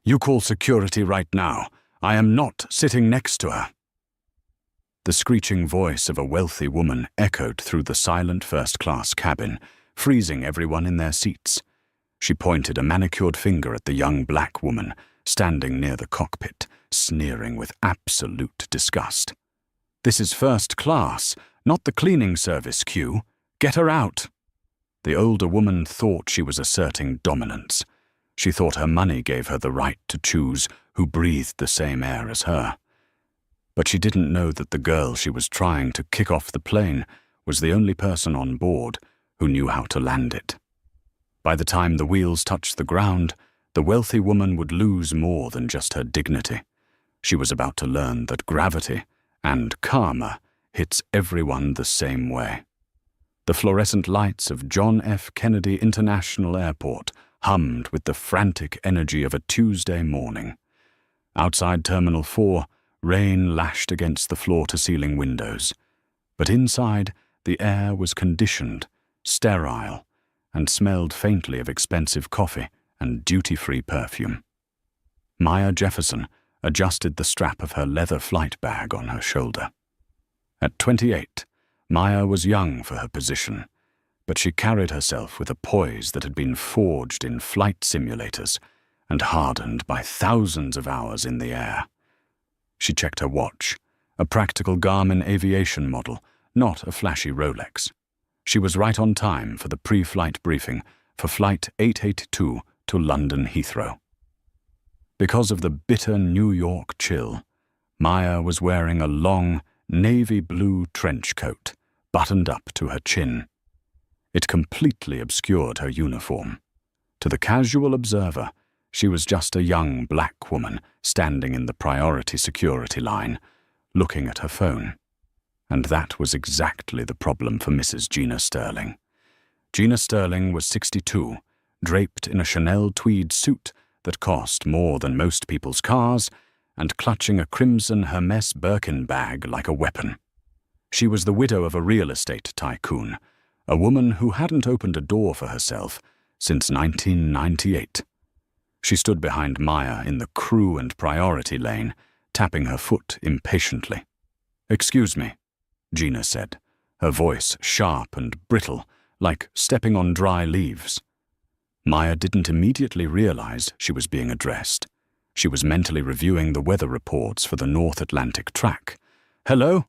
You call security right now. I am not sitting next to her." The screeching voice of a wealthy woman echoed through the silent first-class cabin, freezing everyone in their seats. She pointed a manicured finger at the young black woman standing near the cockpit, sneering with absolute disgust. "This is first class, not the cleaning service, Q. Get her out." The older woman thought she was asserting dominance. She thought her money gave her the right to choose who breathed the same air as her. But she didn't know that the girl she was trying to kick off the plane was the only person on board who knew how to land it. By the time the wheels touched the ground, the wealthy woman would lose more than just her dignity. She was about to learn that gravity and karma hits everyone the same way. The fluorescent lights of John F. Kennedy International Airport hummed with the frantic energy of a Tuesday morning. Outside Terminal 4, rain lashed against the floor-to-ceiling windows. But inside, the air was conditioned, sterile, and smelled faintly of expensive coffee and duty-free perfume. Maya Jefferson adjusted the strap of her leather flight bag on her shoulder. At 28, Maya was young for her position, but she carried herself with a poise that had been forged in flight simulators and hardened by thousands of hours in the air. She checked her watch, a practical Garmin aviation model, not a flashy Rolex. She was right on time for the pre-flight briefing for Flight 882 to London Heathrow. Because of the bitter New York chill, Maya was wearing a long, navy blue trench coat, buttoned up to her chin. It completely obscured her uniform. To the casual observer, she was just a young black woman standing in the priority security line, looking at her phone. And that was exactly the problem for Mrs. Gina Sterling. Gina Sterling was 62, draped in a Chanel tweed suit that cost more than most people's cars, and clutching a crimson Hermes Birkin bag like a weapon. She was the widow of a real estate tycoon, a woman who hadn't opened a door for herself since 1998. She stood behind Maya in the crew and priority lane, tapping her foot impatiently. "Excuse me," Gina said, her voice sharp and brittle, like stepping on dry leaves. Maya didn't immediately realize she was being addressed. She was mentally reviewing the weather reports for the North Atlantic track. "Hello?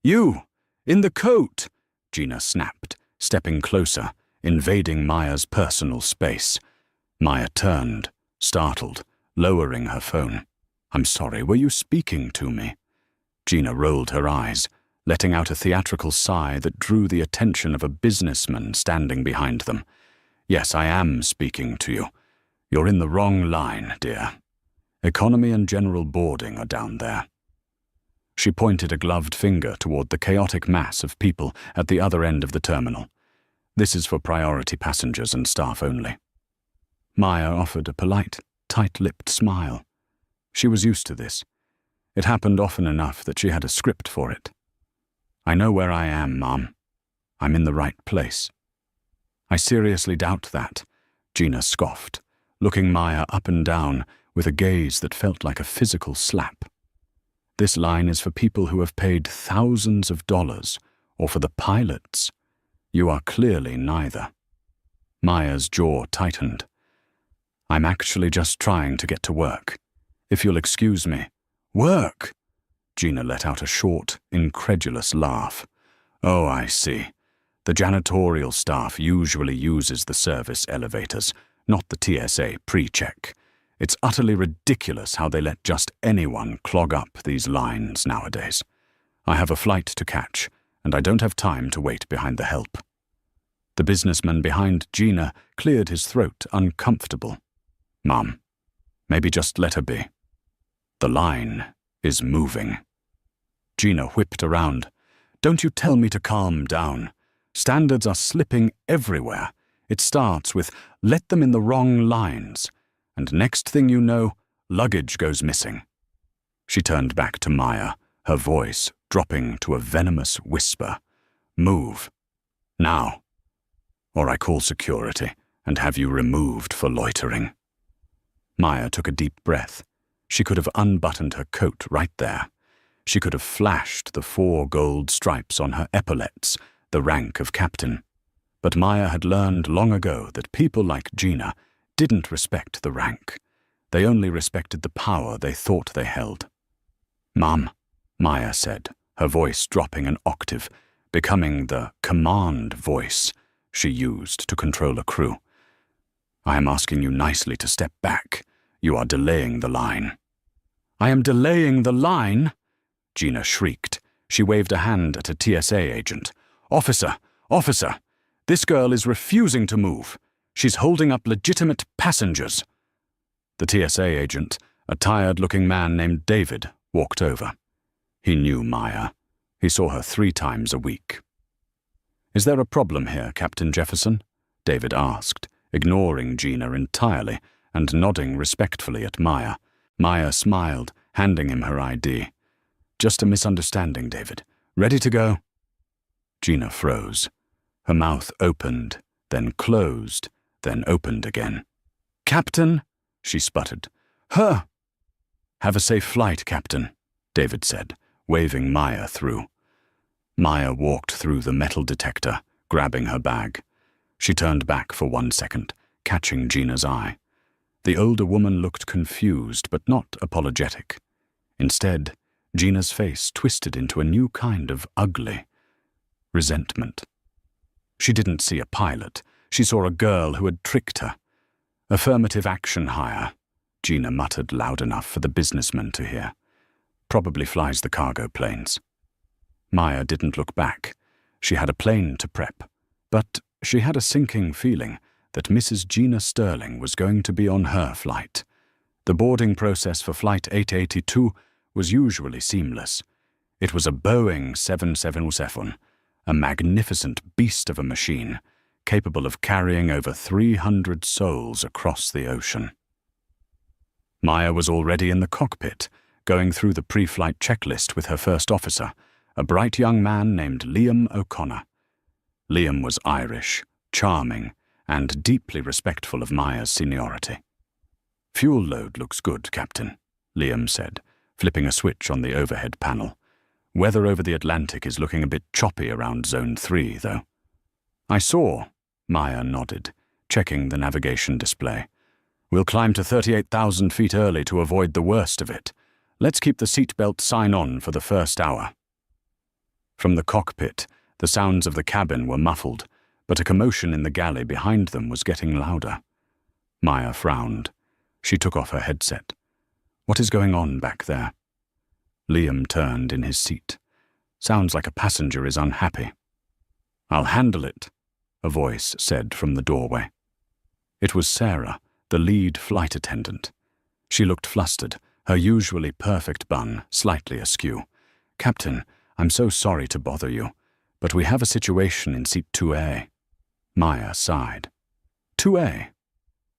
You! In the coat!" Gina snapped, stepping closer, invading Maya's personal space. Maya turned, startled, lowering her phone. "I'm sorry, were you speaking to me?" Gina rolled her eyes, letting out a theatrical sigh that drew the attention of a businessman standing behind them. "Yes, I am speaking to you. You're in the wrong line, dear. Economy and general boarding are down there." She pointed a gloved finger toward the chaotic mass of people at the other end of the terminal. "This is for priority passengers and staff only." Maya offered a polite, tight-lipped smile. She was used to this. It happened often enough that she had a script for it. "I know where I am, Mom. I'm in the right place." "I seriously doubt that," Gina scoffed, looking Maya up and down with a gaze that felt like a physical slap. "This line is for people who have paid thousands of dollars, or for the pilots. You are clearly neither." Maya's jaw tightened. "I'm actually just trying to get to work. If you'll excuse me." "Work?" Gina let out a short, incredulous laugh. "Oh, I see. The janitorial staff usually uses the service elevators, not the TSA pre-check. It's utterly ridiculous how they let just anyone clog up these lines nowadays. I have a flight to catch, and I don't have time to wait behind the help." The businessman behind Gina cleared his throat, uncomfortable. "Mom, maybe just let her be. The line is moving." Gina whipped around. "Don't you tell me to calm down. Standards are slipping everywhere. It starts with, 'Let them in the wrong lines,' and next thing you know, luggage goes missing." She turned back to Maya, her voice dropping to a venomous whisper. "Move. Now. Or I call security and have you removed for loitering." Maya took a deep breath. She could have unbuttoned her coat right there. She could have flashed the 4 gold stripes on her epaulettes, the rank of captain. But Maya had learned long ago that people like Gina didn't respect the rank. They only respected the power they thought they held. "Mum," Maya said, her voice dropping an octave, becoming the command voice she used to control a crew. "I am asking you nicely to step back. You are delaying the line." "I am delaying the line?" Gina shrieked. She waved a hand at a TSA agent. "Officer! Officer! This girl is refusing to move. She's holding up legitimate passengers." The TSA agent, a tired-looking man named David, walked over. He knew Maya. He saw her 3 times a week. "Is there a problem here, Captain Jefferson?" David asked, ignoring Gina entirely and nodding respectfully at Maya. Maya smiled, handing him her ID. "Just a misunderstanding, David. Ready to go?" Gina froze. Her mouth opened, then closed, then opened again. "Captain," she sputtered. "Her!" "Have a safe flight, Captain," David said, waving Maya through. Maya walked through the metal detector, grabbing her bag. She turned back for 1 second, catching Gina's eye. The older woman looked confused, but not apologetic. Instead, Gina's face twisted into a new kind of ugly resentment. She didn't see a pilot. She saw a girl who had tricked her. "Affirmative action hire," Gina muttered loud enough for the businessman to hear. "Probably flies the cargo planes." Maya didn't look back. She had a plane to prep, but she had a sinking feeling that Mrs. Gina Sterling was going to be on her flight. The boarding process for Flight 882 was usually seamless. It was a Boeing 777, a magnificent beast of a machine, capable of carrying over 300 souls across the ocean. Maya was already in the cockpit, going through the pre-flight checklist with her first officer, a bright young man named Liam O'Connor. Liam was Irish, charming, and deeply respectful of Maya's seniority. "Fuel load looks good, Captain," Liam said, flipping a switch on the overhead panel. "Weather over the Atlantic is looking a bit choppy around Zone 3, though." "I saw," Maya nodded, checking the navigation display. "We'll climb to 38,000 feet early to avoid the worst of it. Let's keep the seatbelt sign on for the first hour." From the cockpit, the sounds of the cabin were muffled, but a commotion in the galley behind them was getting louder. Maya frowned. She took off her headset. "What is going on back there?" Liam turned in his seat. "Sounds like a passenger is unhappy." "I'll handle it," a voice said from the doorway. It was Sarah, the lead flight attendant. She looked flustered, her usually perfect bun slightly askew. "Captain, I'm so sorry to bother you, but we have a situation in seat 2A. Maya sighed. "2A?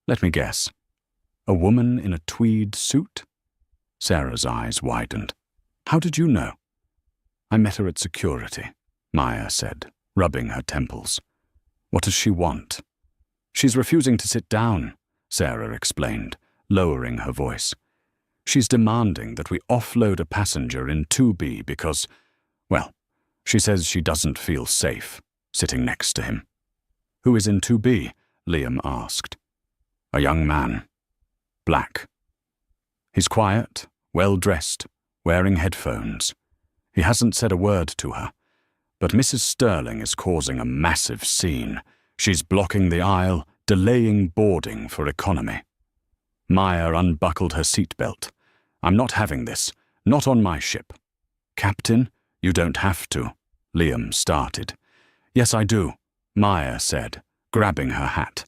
Let me guess. A woman in a tweed suit?" Sarah's eyes widened. "How did you know?" "I met her at security," Maya said, rubbing her temples. "What does she want?" "She's refusing to sit down," Sarah explained, lowering her voice. "She's demanding that we offload a passenger in 2B because, well, she says she doesn't feel safe sitting next to him." "Who is in 2B?" Liam asked. "A young man. Black. He's quiet, well-dressed, wearing headphones. He hasn't said a word to her, but Mrs. Sterling is causing a massive scene. She's blocking the aisle, delaying boarding for economy." Maya unbuckled her seatbelt. "I'm not having this. Not on my ship." "Captain, you don't have to," Liam started. "Yes, I do," Maya said, grabbing her hat.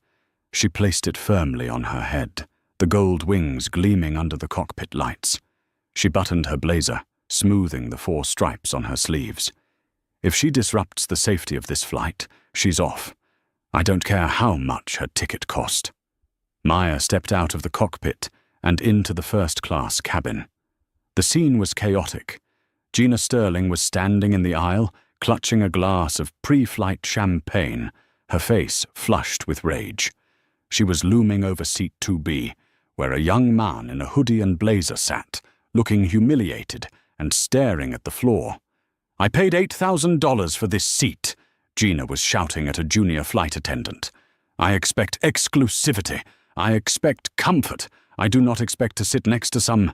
She placed it firmly on her head, the gold wings gleaming under the cockpit lights. She buttoned her blazer, smoothing the 4 stripes on her sleeves. "If she disrupts the safety of this flight, she's off. I don't care how much her ticket cost." Maya stepped out of the cockpit and into the first-class cabin. The scene was chaotic. Gina Sterling was standing in the aisle, clutching a glass of pre-flight champagne, her face flushed with rage. She was looming over seat 2B, where a young man in a hoodie and blazer sat, looking humiliated and staring at the floor. "I paid $8,000 for this seat," Gina was shouting at a junior flight attendant. "I expect exclusivity. I expect comfort. I do not expect to sit next to some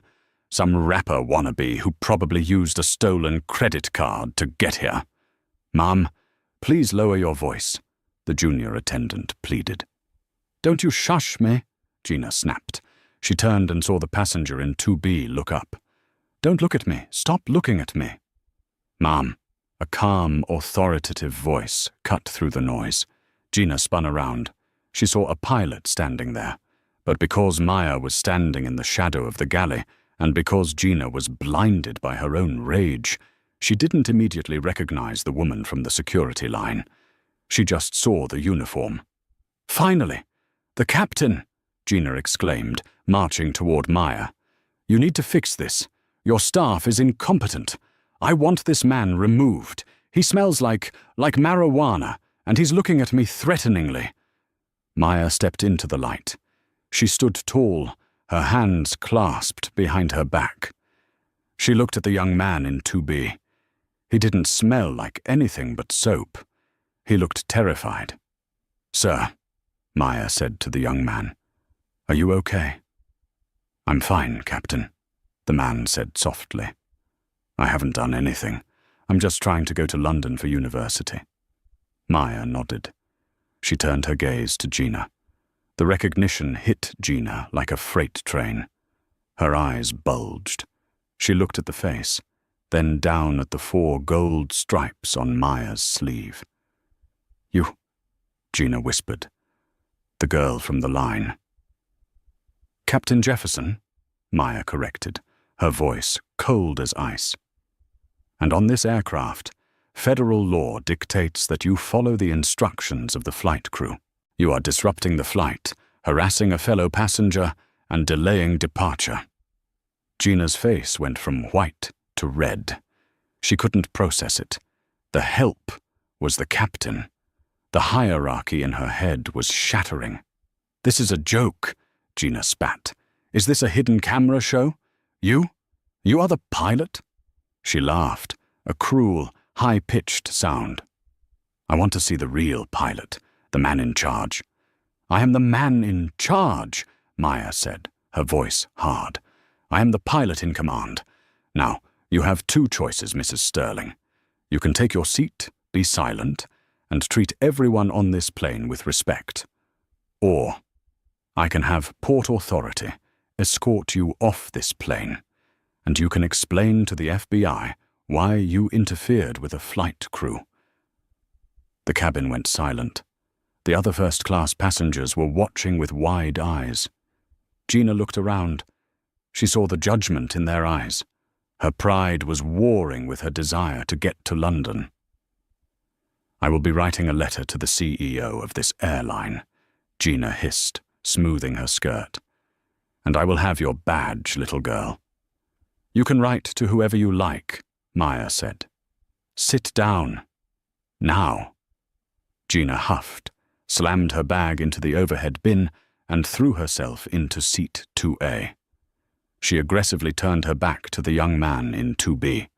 rapper wannabe who probably used a stolen credit card to get here." "Ma'am, please lower your voice," the junior attendant pleaded. "Don't you shush me," Gina snapped. She turned and saw the passenger in 2B look up. "Don't look at me. Stop looking at me." "Ma'am," a calm, authoritative voice cut through the noise. Gina spun around. She saw a pilot standing there, but because Maya was standing in the shadow of the galley, and because Gina was blinded by her own rage, she didn't immediately recognize the woman from the security line. She just saw the uniform. "Finally! The captain!" Gina exclaimed, marching toward Maya. "You need to fix this. Your staff is incompetent. I want this man removed. He smells like marijuana, and he's looking at me threateningly." Maya stepped into the light. She stood tall, her hands clasped behind her back. She looked at the young man in 2B. He didn't smell like anything but soap. He looked terrified. "Sir," Maya said to the young man, "are you okay?" "I'm fine, Captain," the man said softly. "I haven't done anything. I'm just trying to go to London for university." Maya nodded. She turned her gaze to Gina. The recognition hit Gina like a freight train. Her eyes bulged. She looked at the face, then down at the 4 gold stripes on Maya's sleeve. "You," Gina whispered. "The girl from the line." "Captain Jefferson," Maya corrected, her voice cold as ice. "And on this aircraft, federal law dictates that you follow the instructions of the flight crew. You are disrupting the flight, harassing a fellow passenger, and delaying departure." Gina's face went from white to red. She couldn't process it. The help was the captain. The hierarchy in her head was shattering. "This is a joke," Gina spat. "Is this a hidden camera show? You are the pilot?" She laughed, a cruel, high-pitched sound. "I want to see the real pilot, the man in charge." "I am the man in charge," Maya said, her voice hard. "I am the pilot in command. Now, you have 2 choices, Mrs. Sterling. You can take your seat, be silent, and treat everyone on this plane with respect. Or I can have Port Authority escort you off this plane, and you can explain to the FBI why you interfered with a flight crew." The cabin went silent. The other first-class passengers were watching with wide eyes. Gina looked around. She saw the judgment in their eyes. Her pride was warring with her desire to get to London. "I will be writing a letter to the CEO of this airline," Gina hissed, smoothing her skirt. "And I will have your badge, little girl." "You can write to whoever you like," Maya said. "Sit down. Now." Gina huffed, slammed her bag into the overhead bin, and threw herself into seat 2A. She aggressively turned her back to the young man in 2B.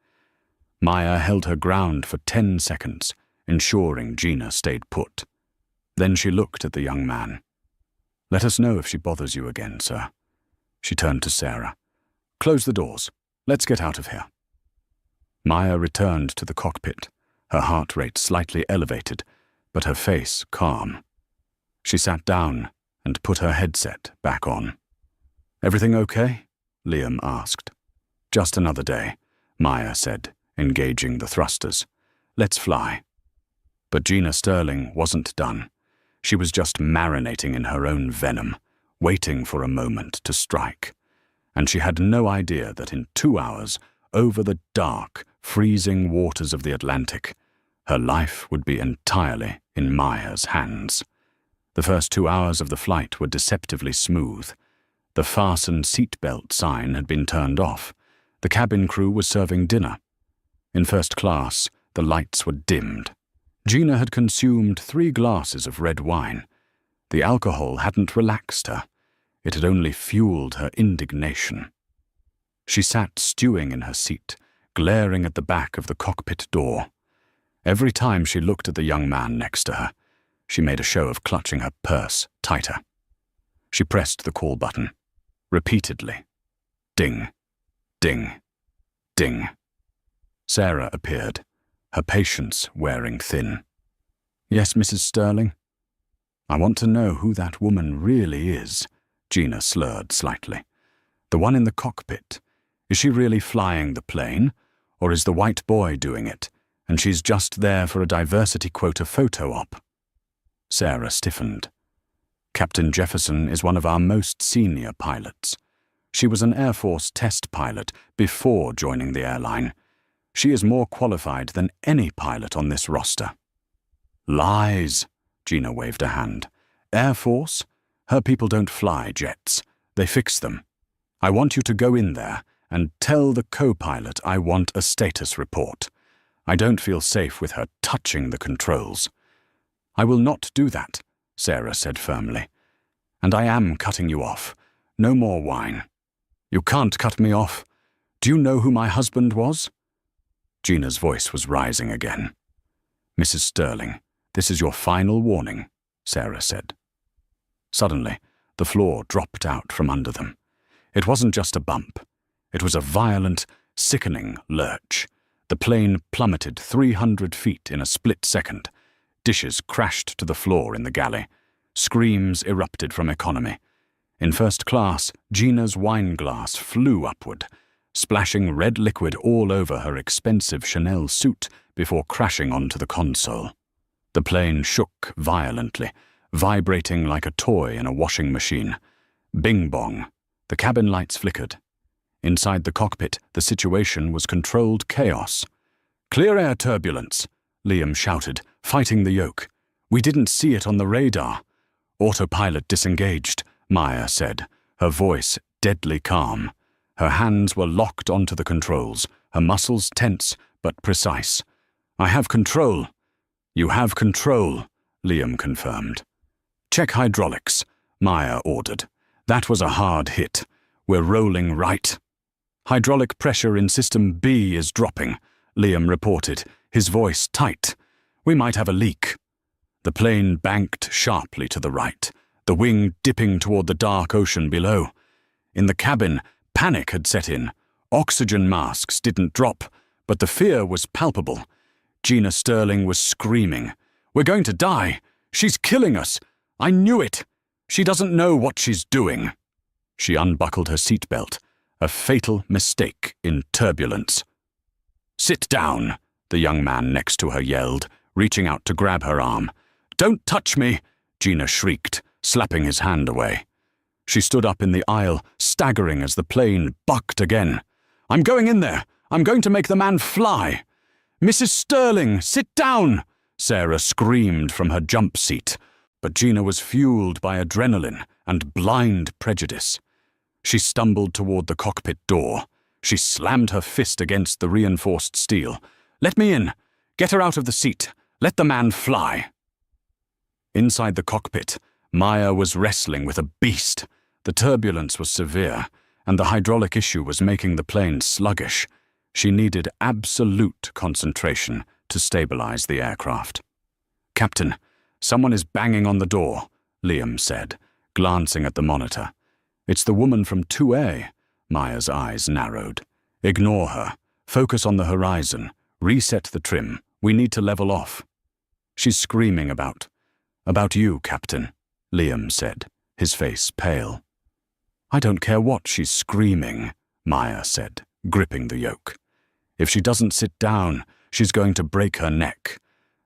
Maya held her ground for 10 seconds, ensuring Gina stayed put. Then she looked at the young man. "Let us know if she bothers you again, sir." She turned to Sarah. "Close the doors. Let's get out of here." Maya returned to the cockpit, her heart rate slightly elevated, but her face calm. She sat down and put her headset back on. "Everything okay?" Liam asked. "Just another day," Maya said, engaging the thrusters. "Let's fly." But Gina Sterling wasn't done. She was just marinating in her own venom, waiting for a moment to strike. And she had no idea that in 2 hours, over the dark, freezing waters of the Atlantic, her life would be entirely in Maya's hands. The first 2 hours of the flight were deceptively smooth. The fasten seatbelt sign had been turned off. The cabin crew was serving dinner. In first class, the lights were dimmed. Gina had consumed 3 glasses of red wine. The alcohol hadn't relaxed her. It had only fueled her indignation. She sat stewing in her seat, glaring at the back of the cockpit door. Every time she looked at the young man next to her, she made a show of clutching her purse tighter. She pressed the call button, repeatedly. Ding, ding, ding. Sarah appeared, her patience wearing thin. "Yes, Mrs. Sterling?" "I want to know who that woman really is," Gina slurred slightly. "The one in the cockpit. Is she really flying the plane, or is the white boy doing it, and she's just there for a diversity quota photo op?" Sarah stiffened. "Captain Jefferson is one of our most senior pilots. She was an Air Force test pilot before joining the airline. She is more qualified than any pilot on this roster." "Lies," Gina waved a hand. "Air Force? Her people don't fly jets. They fix them. I want you to go in there and tell the co-pilot I want a status report. I don't feel safe with her touching the controls." "I will not do that," Sarah said firmly. "And I am cutting you off. No more whine." "You can't cut me off. Do you know who my husband was?" Gina's voice was rising again. "Mrs. Sterling, this is your final warning," Sarah said. Suddenly, the floor dropped out from under them. It wasn't just a bump. It was a violent, sickening lurch. The plane plummeted 300 feet in a split second. Dishes crashed to the floor in the galley. Screams erupted from economy. In first class, Gina's wine glass flew upward, splashing red liquid all over her expensive Chanel suit before crashing onto the console. The plane shook violently, vibrating like a toy in a washing machine. Bing bong. The cabin lights flickered. Inside the cockpit, the situation was controlled chaos. "Clear air turbulence," Liam shouted, fighting the yoke. "We didn't see it on the radar." "Autopilot disengaged," Maya said, her voice deadly calm. Her hands were locked onto the controls, her muscles tense but precise. "I have control." "You have control," Liam confirmed. "Check hydraulics," Maya ordered. "That was a hard hit. We're rolling right." "Hydraulic pressure in System B is dropping," Liam reported, his voice tight. "We might have a leak." The plane banked sharply to the right, the wing dipping toward the dark ocean below. In the cabin, panic had set in. Oxygen masks didn't drop, but the fear was palpable. Gina Sterling was screaming. "We're going to die! She's killing us! I knew it! She doesn't know what she's doing!" She unbuckled her seatbelt, a fatal mistake in turbulence. "Sit down," the young man next to her yelled, reaching out to grab her arm. "Don't touch me!" Gina shrieked, slapping his hand away. She stood up in the aisle, staggering as the plane bucked again. "I'm going in there! I'm going to make the man fly!" "Mrs. Sterling, sit down!" Sarah screamed from her jump seat. But Gina was fueled by adrenaline and blind prejudice. She stumbled toward the cockpit door. She slammed her fist against the reinforced steel. "Let me in! Get her out of the seat! Let the man fly!" Inside the cockpit, Maya was wrestling with a beast. The turbulence was severe, and the hydraulic issue was making the plane sluggish. She needed absolute concentration to stabilize the aircraft. "Captain, someone is banging on the door," Liam said, glancing at the monitor. "It's the woman from 2A. Maya's eyes narrowed. "Ignore her. Focus on the horizon. Reset the trim. We need to level off." "She's screaming about you, Captain," Liam said, his face pale. "I don't care what she's screaming," Maya said, gripping the yoke. "If she doesn't sit down, she's going to break her neck.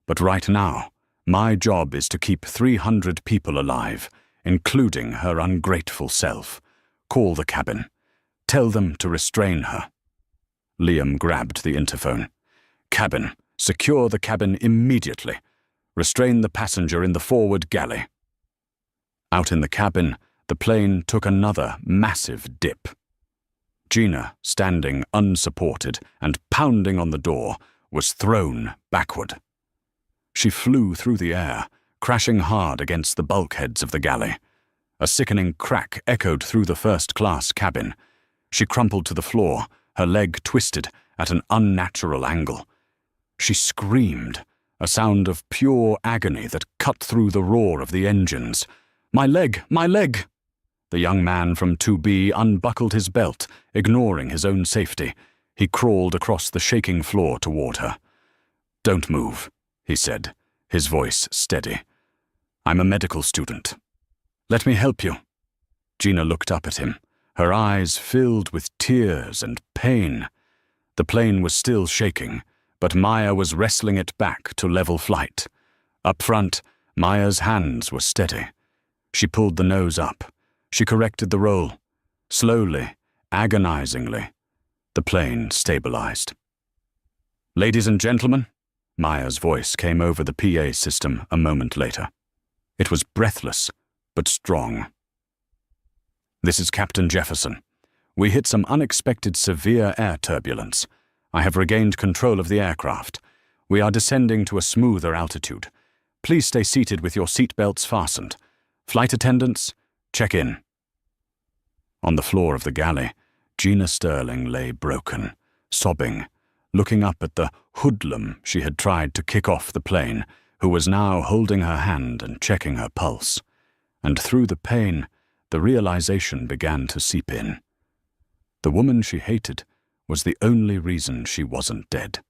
But right now, my job is to keep 300 people alive, including her ungrateful self. Call the cabin. Tell them to restrain her." Liam grabbed the interphone. "Cabin, secure the cabin immediately. Restrain the passenger in the forward galley." Out in the cabin, the plane took another massive dip. Gina, standing unsupported and pounding on the door, was thrown backward. She flew through the air, crashing hard against the bulkheads of the galley. A sickening crack echoed through the first-class cabin. She crumpled to the floor, her leg twisted at an unnatural angle. She screamed, a sound of pure agony that cut through the roar of the engines. "My leg! My leg!" The young man from 2B unbuckled his belt, ignoring his own safety. He crawled across the shaking floor toward her. "Don't move," he said, his voice steady. "I'm a medical student. Let me help you." Gina looked up at him, her eyes filled with tears and pain. The plane was still shaking, but Maya was wrestling it back to level flight. Up front, Maya's hands were steady. She pulled the nose up. She corrected the roll. Slowly, agonizingly, the plane stabilized. "Ladies and gentlemen," Maya's voice came over the PA system a moment later. It was breathless, but strong. "This is Captain Jefferson. We hit some unexpected severe air turbulence. I have regained control of the aircraft. We are descending to a smoother altitude. Please stay seated with your seatbelts fastened. Flight attendants, check in." On the floor of the galley, Gina Sterling lay broken, sobbing, looking up at the hoodlum she had tried to kick off the plane, who was now holding her hand and checking her pulse. And through the pain, the realization began to seep in. The woman she hated was the only reason she wasn't dead.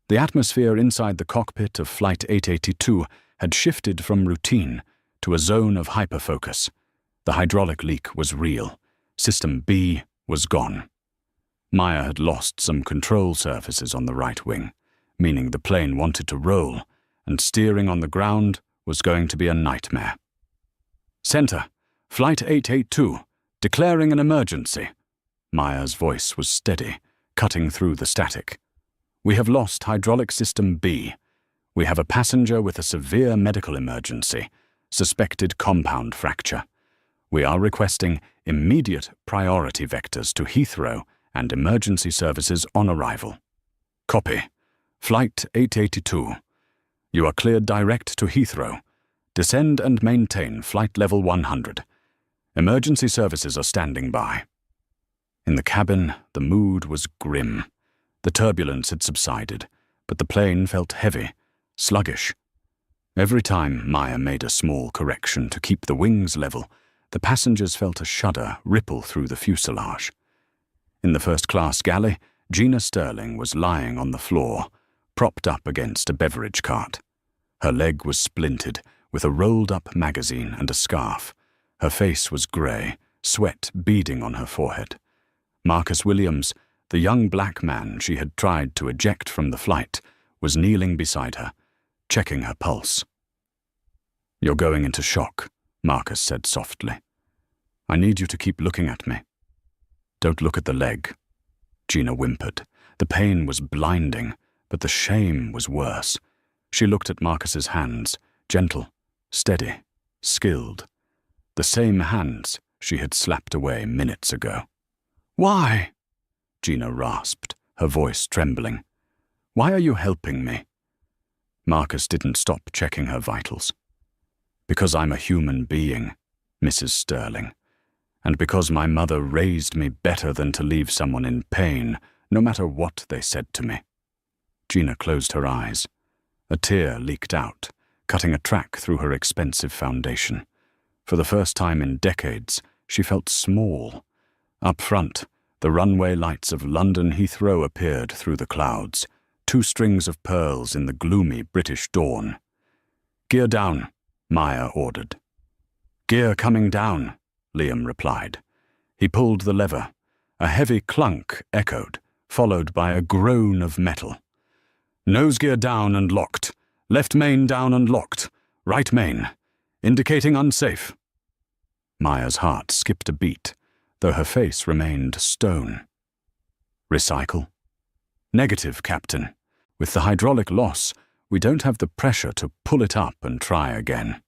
The atmosphere inside the cockpit of Flight 882 had shifted from routine to a zone of hyperfocus. The hydraulic leak was real. System B was gone. Maya had lost some control surfaces on the right wing, meaning the plane wanted to roll, and steering on the ground was going to be a nightmare. "Center, Flight 882, declaring an emergency." Maya's voice was steady, cutting through the static. "We have lost hydraulic system B. We have a passenger with a severe medical emergency, suspected compound fracture. We are requesting immediate priority vectors to Heathrow and emergency services on arrival." "Copy. Flight 882. You are cleared direct to Heathrow. Descend and maintain flight level 100. Emergency services are standing by." In the cabin, the mood was grim. The turbulence had subsided, but the plane felt heavy, sluggish. Every time Maya made a small correction to keep the wings level, the passengers felt a shudder ripple through the fuselage. In the first-class galley, Gina Sterling was lying on the floor, propped up against a beverage cart. Her leg was splintered, with a rolled-up magazine and a scarf. Her face was grey, sweat beading on her forehead. Marcus Williams, the young black man she had tried to eject from the flight, was kneeling beside her, checking her pulse. "You're going into shock," Marcus said softly. "I need you to keep looking at me. Don't look at the leg." Gina whimpered. The pain was blinding, but the shame was worse. She looked at Marcus's hands, gentle, steady, skilled. The same hands she had slapped away minutes ago. "Why?" Gina rasped, her voice trembling. "Why are you helping me?" Marcus didn't stop checking her vitals. "Because I'm a human being, Mrs. Sterling, and because my mother raised me better than to leave someone in pain, no matter what they said to me." Gina closed her eyes. A tear leaked out, cutting a track through her expensive foundation. For the first time in decades, she felt small. Up front, the runway lights of London Heathrow appeared through the clouds, 2 strings of pearls in the gloomy British dawn. "Gear down," Maya ordered. "Gear coming down," Liam replied. He pulled the lever. A heavy clunk echoed, followed by a groan of metal. "Nose gear down and locked. Left main down and locked. Right main. Indicating unsafe." Maya's heart skipped a beat, though her face remained stone. "Recycle?" "Negative, Captain. With the hydraulic loss, we don't have the pressure to pull it up and try again.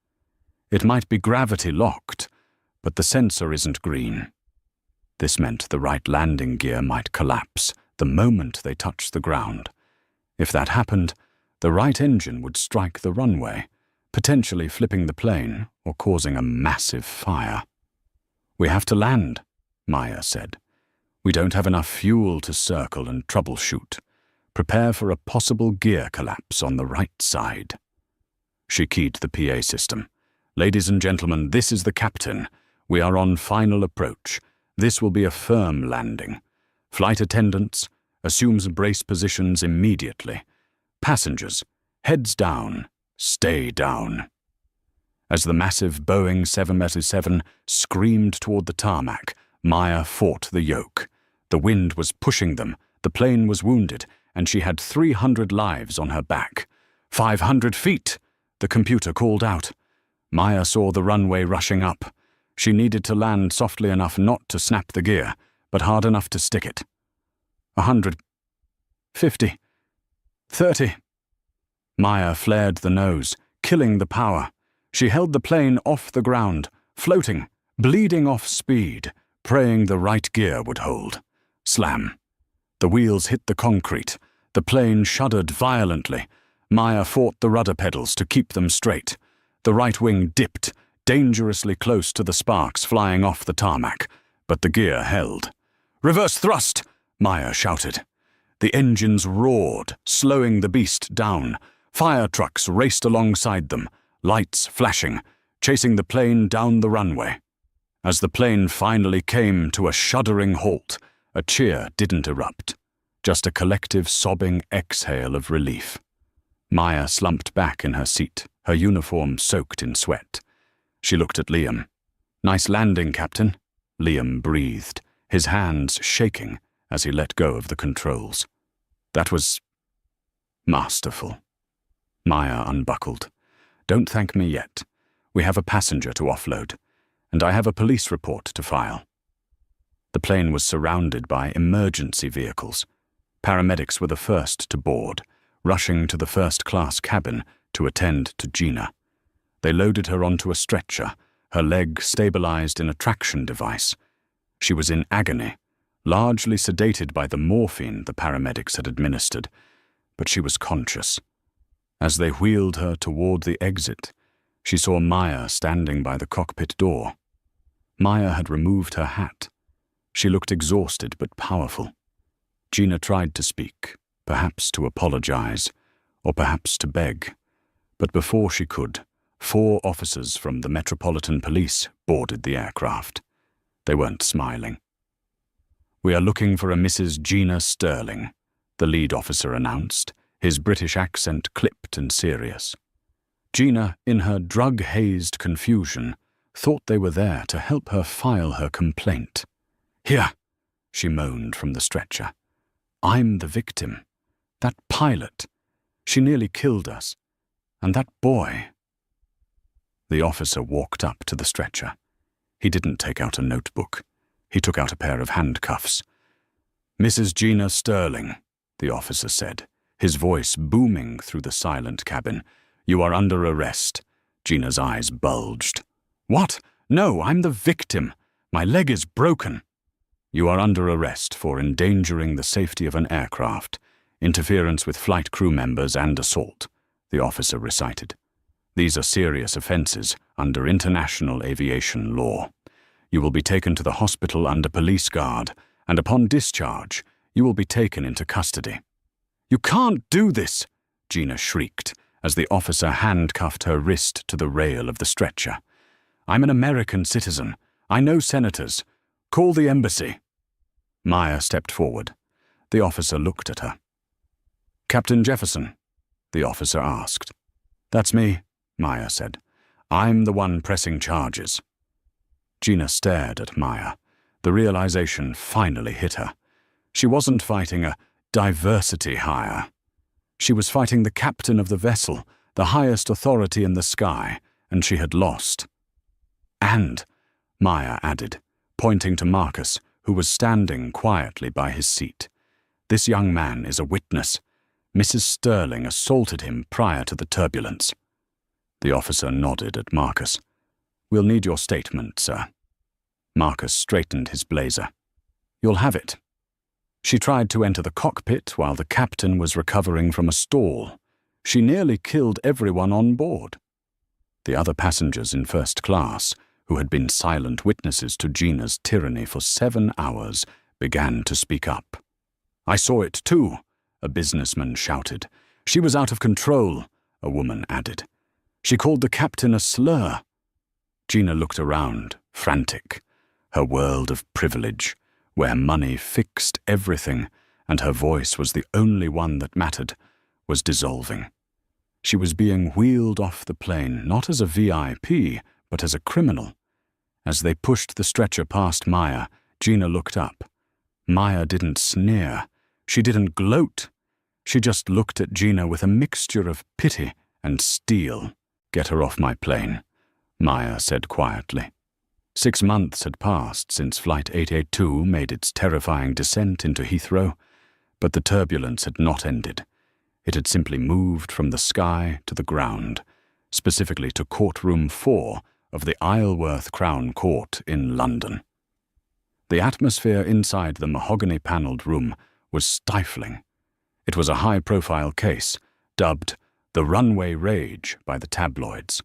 It might be gravity locked, but the sensor isn't green." This meant the right landing gear might collapse the moment they touched the ground. If that happened, the right engine would strike the runway, potentially flipping the plane or causing a massive fire. "We have to land," Maya said. "We don't have enough fuel to circle and troubleshoot. Prepare for a possible gear collapse on the right side." She keyed the PA system. "Ladies and gentlemen, this is the captain. We are on final approach. This will be a firm landing. Flight attendants, assumes brace positions immediately. Passengers, heads down, stay down." As the massive Boeing 737 screamed toward the tarmac, Maya fought the yoke. The wind was pushing them, the plane was wounded, and she had 300 lives on her back. 500 feet, the computer called out. Maya saw the runway rushing up. She needed to land softly enough not to snap the gear, but hard enough to stick it. 100, 50, 30. Maya flared the nose, killing the power. She held the plane off the ground, floating, bleeding off speed, praying the right gear would hold. Slam. The wheels hit the concrete. The plane shuddered violently. Maya fought the rudder pedals to keep them straight. The right wing dipped, dangerously close to the sparks flying off the tarmac, but the gear held. "Reverse thrust!" Maya shouted. The engines roared, slowing the beast down. Fire trucks raced alongside them, lights flashing, chasing the plane down the runway. As the plane finally came to a shuddering halt, a cheer didn't erupt, just a collective sobbing exhale of relief. Maya slumped back in her seat, her uniform soaked in sweat. She looked at Liam. "Nice landing, Captain," Liam breathed, his hands shaking as he let go of the controls. "That was masterful." Maya unbuckled. "Don't thank me yet. We have a passenger to offload, and I have a police report to file." The plane was surrounded by emergency vehicles. Paramedics were the first to board, rushing to the first-class cabin to attend to Gina. They loaded her onto a stretcher, her leg stabilized in a traction device. She was in agony, largely sedated by the morphine the paramedics had administered, but she was conscious. As they wheeled her toward the exit, she saw Maya standing by the cockpit door. Maya had removed her hat. She looked exhausted but powerful. Gina tried to speak, perhaps to apologize, or perhaps to beg. But before she could, 4 officers from the Metropolitan Police boarded the aircraft. They weren't smiling. "We are looking for a Mrs. Gina Sterling," the lead officer announced, his British accent clipped and serious. Gina, in her drug-hazed confusion, thought they were there to help her file her complaint. "Here," she moaned from the stretcher. "I'm the victim. That pilot. She nearly killed us. And that boy." The officer walked up to the stretcher. He didn't take out a notebook. He took out a pair of handcuffs. "Mrs. Gina Sterling," the officer said, his voice booming through the silent cabin. "You are under arrest." Gina's eyes bulged. "What? No, I'm the victim. My leg is broken." "You are under arrest for endangering the safety of an aircraft, interference with flight crew members, and assault," the officer recited. "These are serious offenses under international aviation law. You will be taken to the hospital under police guard, and upon discharge, you will be taken into custody." "You can't do this!" Gina shrieked, as the officer handcuffed her wrist to the rail of the stretcher. "I'm an American citizen. I know senators. Call the embassy." Maya stepped forward. The officer looked at her. "Captain Jefferson?" the officer asked. "That's me," Maya said. "I'm the one pressing charges." Gina stared at Maya. The realization finally hit her. She wasn't fighting a diversity hire. She was fighting the captain of the vessel, the highest authority in the sky, and she had lost. "And," Maya added, pointing to Marcus, who was standing quietly by his seat, "this young man is a witness. Mrs. Sterling assaulted him prior to the turbulence." The officer nodded at Marcus. "We'll need your statement, sir." Marcus straightened his blazer. "You'll have it." She tried to enter the cockpit while the captain was recovering from a stall. She nearly killed everyone on board. The other passengers in first class, who had been silent witnesses to Gina's tyranny for 7 hours, began to speak up. "I saw it too," a businessman shouted. "She was out of control," a woman added. "She called the captain a slur." Gina looked around, frantic. Her world of privilege, where money fixed everything and her voice was the only one that mattered, was dissolving. She was being wheeled off the plane, not as a VIP, but as a criminal. As they pushed the stretcher past Maya, Gina looked up. Maya didn't sneer. She didn't gloat. She just looked at Gina with a mixture of pity and steel. "Get her off my plane," Maya said quietly. 6 months had passed since Flight 882 made its terrifying descent into Heathrow, but the turbulence had not ended. It had simply moved from the sky to the ground, specifically to Courtroom 4 of the Isleworth Crown Court in London. The atmosphere inside the mahogany-panelled room was stifling. It was a high-profile case, dubbed the Runway Rage by the tabloids.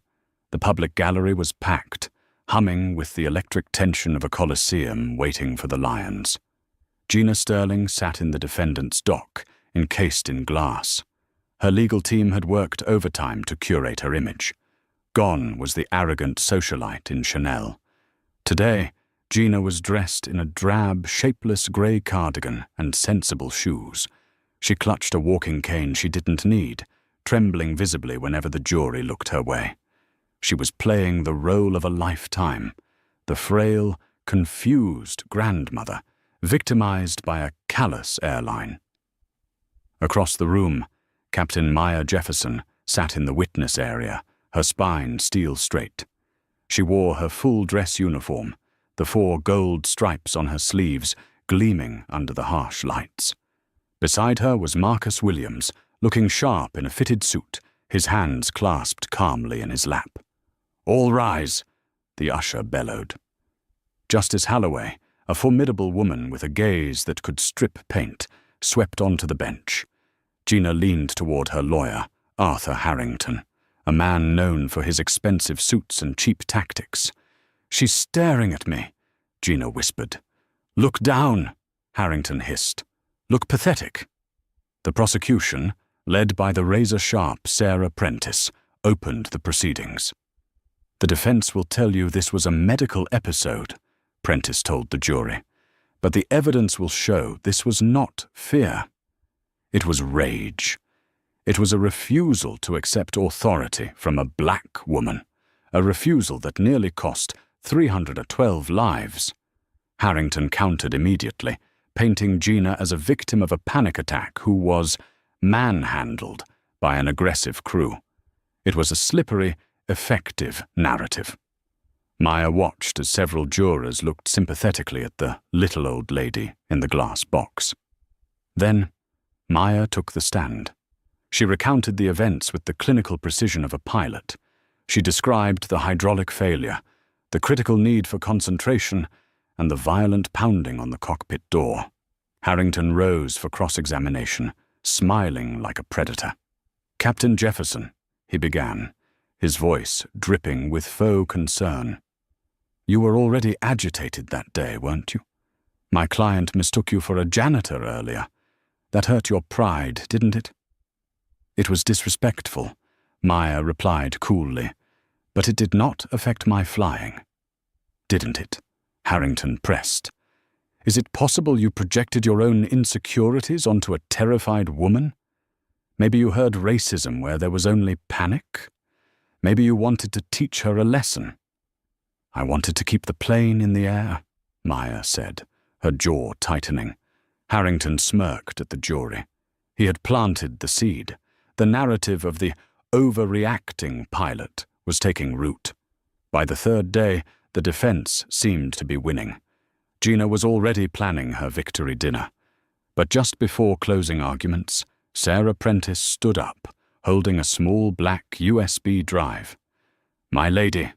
The public gallery was packed, humming with the electric tension of a coliseum waiting for the lions. Gina Sterling sat in the defendant's dock, encased in glass. Her legal team had worked overtime to curate her image. Gone was the arrogant socialite in Chanel. Today, Gina was dressed in a drab, shapeless grey cardigan and sensible shoes. She clutched a walking cane she didn't need, trembling visibly whenever the jury looked her way. She was playing the role of a lifetime, the frail, confused grandmother, victimized by a callous airline. Across the room, Captain Maya Jefferson sat in the witness area, her spine steel straight. She wore her full dress uniform, the 4 gold stripes on her sleeves gleaming under the harsh lights. Beside her was Marcus Williams, looking sharp in a fitted suit, his hands clasped calmly in his lap. "All rise," the usher bellowed. Justice Halloway, a formidable woman with a gaze that could strip paint, swept onto the bench. Gina leaned toward her lawyer, Arthur Harrington, a man known for his expensive suits and cheap tactics. "She's staring at me," Gina whispered. "Look down," Harrington hissed. "Look pathetic." The prosecution, led by the razor-sharp Sarah Prentice, opened the proceedings. "The defense will tell you this was a medical episode," Prentice told the jury, "but the evidence will show this was not fear. It was rage. It was a refusal to accept authority from a black woman, a refusal that nearly cost 312 lives." Harrington countered immediately, painting Gina as a victim of a panic attack who was manhandled by an aggressive crew. It was a slippery, effective narrative. Maya watched as several jurors looked sympathetically at the little old lady in the glass box. Then, Maya took the stand. She recounted the events with the clinical precision of a pilot. She described the hydraulic failure, the critical need for concentration, and the violent pounding on the cockpit door. Harrington rose for cross-examination, smiling like a predator. "Captain Jefferson," he began, his voice dripping with faux concern. "You were already agitated that day, weren't you? My client mistook you for a janitor earlier. That hurt your pride, didn't it?" "It was disrespectful," Maya replied coolly, "but it did not affect my flying." "Didn't it?" Harrington pressed. "Is it possible you projected your own insecurities onto a terrified woman? Maybe you heard racism where there was only panic? Maybe you wanted to teach her a lesson." "I wanted to keep the plane in the air," Maya said, her jaw tightening. Harrington smirked at the jury. He had planted the seed. The narrative of the overreacting pilot was taking root. By the 3rd day, the defense seemed to be winning. Gina was already planning her victory dinner. But just before closing arguments, Sarah Prentice stood up, holding a small black USB drive. "My lady,"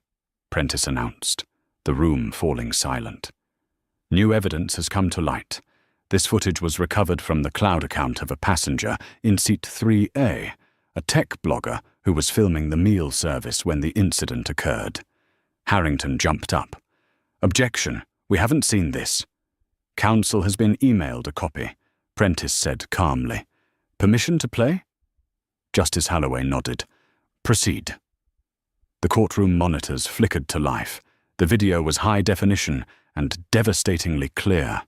Prentice announced, the room falling silent. "New evidence has come to light. This footage was recovered from the cloud account of a passenger in seat 3A, a tech blogger who was filming the meal service when the incident occurred. Harrington jumped up. "Objection, we haven't seen this." "Counsel has been emailed a copy," Prentice said calmly. "Permission to play?" Justice Halloway nodded. "Proceed." The courtroom monitors flickered to life. The video was high definition and devastatingly clear.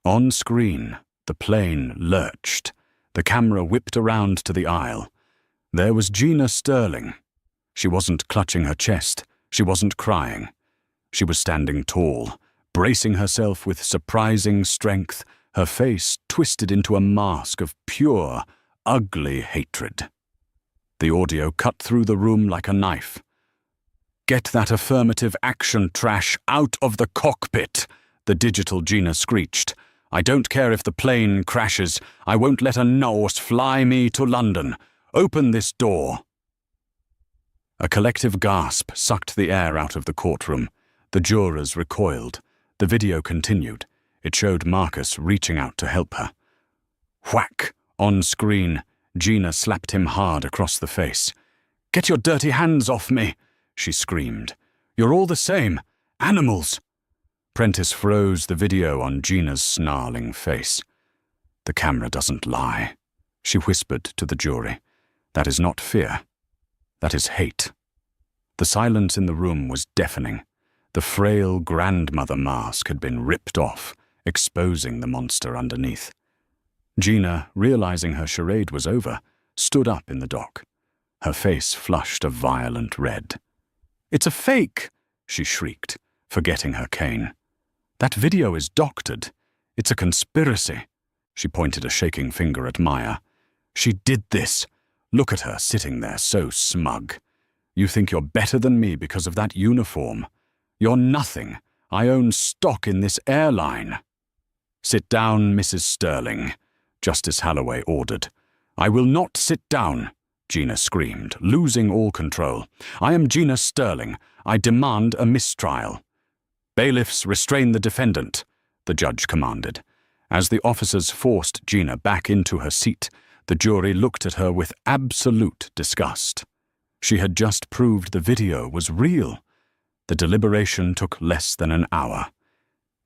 On screen, the plane lurched. The camera whipped around to the aisle. There was Gina Sterling. She wasn't clutching her chest. She wasn't crying. She was standing tall, bracing herself with surprising strength, her face twisted into a mask of pure, ugly hatred. The audio cut through the room like a knife. "Get that affirmative action trash out of the cockpit," the digital Gina screeched. "I don't care if the plane crashes. I won't let a nose fly me to London. Open this door." A collective gasp sucked the air out of the courtroom. The jurors recoiled. The video continued. It showed Marcus reaching out to help her. Whack! On screen, Gina slapped him hard across the face. "Get your dirty hands off me!" she screamed. "You're all the same. Animals!" Prentice froze the video on Gina's snarling face. "The camera doesn't lie," she whispered to the jury. "That is not fear. That is hate." The silence in the room was deafening. The frail grandmother mask had been ripped off, exposing the monster underneath. Gina, realizing her charade was over, stood up in the dock. Her face flushed a violent red. "It's a fake!" she shrieked, forgetting her cane. "That video is doctored. It's a conspiracy." She pointed a shaking finger at Maya. "She did this. Look at her sitting there so smug. You think you're better than me because of that uniform. You're nothing. I own stock in this airline." "Sit down, Mrs. Sterling," Justice Halloway ordered. "I will not sit down," Gina screamed, losing all control. "I am Gina Sterling. I demand a mistrial." "Bailiffs, restrain the defendant," the judge commanded. As the officers forced Gina back into her seat, the jury looked at her with absolute disgust. She had just proved the video was real. The deliberation took less than an hour.